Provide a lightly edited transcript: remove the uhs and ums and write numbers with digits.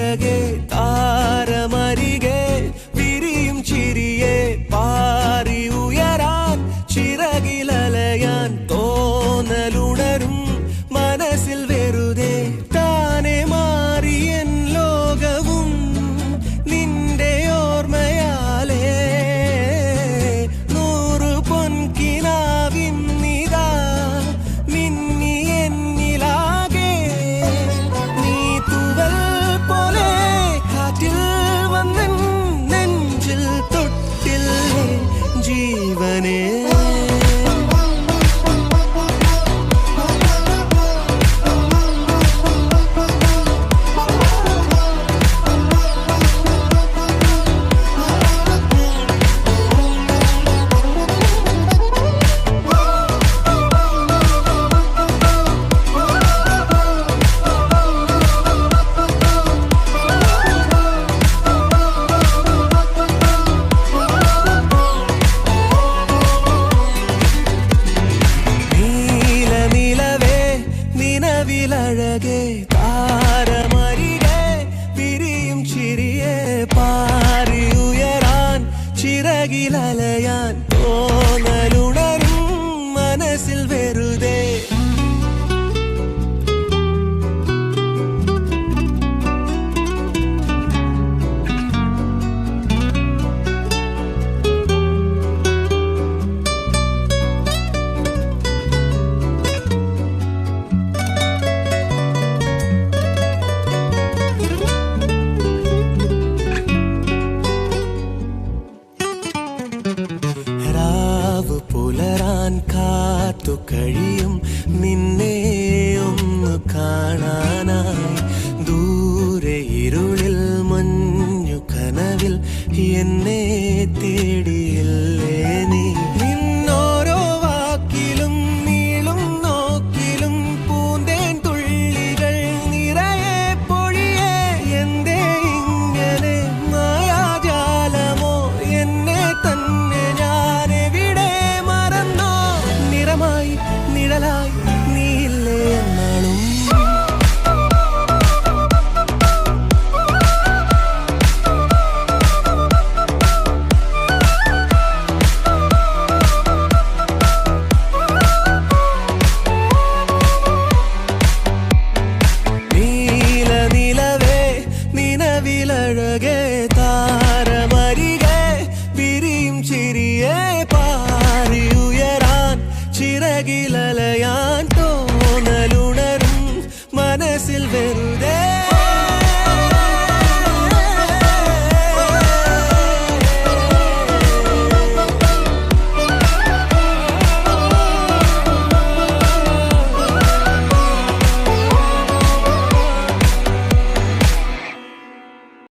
നിലവിലഴകെ താരമരികെ വിരിയും ചിരിയെ പാറി ഉയരാൻ ചിറകിലലയാൻ തോന്നലുണരും മനസ്സിൽ വെറുതെ താനെ മാറിയൻ ലോകവും നിന്റെ ഓർമ്മയാലേ നൂറു പൊൻകിനാവിന്നിതാ മിന്നി എന്നിലാകെ നീ തൂവൽ പോലെ കാറ്റിൽ വന്നൻ നെഞ്ചിൽ തൊട്ടില്ലേ ജീവനേ നിലവിലഴകെ താരമരികെ വിരിയും ചിരിയെ പാറി ഉയരാൻ ചിറകിലലയാൻ തോന്നലുണരും മനസ്സിൽ വെറുതെ പുലരാൻ കാത്തു കഴിയും നിന്നെ ഒന്ന് കാണാനായി ദൂരെ ഇരുളിൽ മഞ്ഞു കനവിൽ എന്നെ തേടിയില്ലേ നീ നിന്നോരോ വാക്കിലും നീളും നോക്കിലും പൂന്തേൻ തുള്ളികൾ നിറയെ പൊഴിയേ എന്തേ ഇങ്ങനെ മായാജാലമോ എന്നെ തന്നെ നിഴലായി നീയില്ലേ എന്നാളും നിലവേ നിലവിലഴകെ താരമരികെ വിരിയും ചിരിയെ പാറി ഉയരാൻ ചിറകിലലയാൻ തോന്നലുണരും മനസ്സിൽ വെറുതെ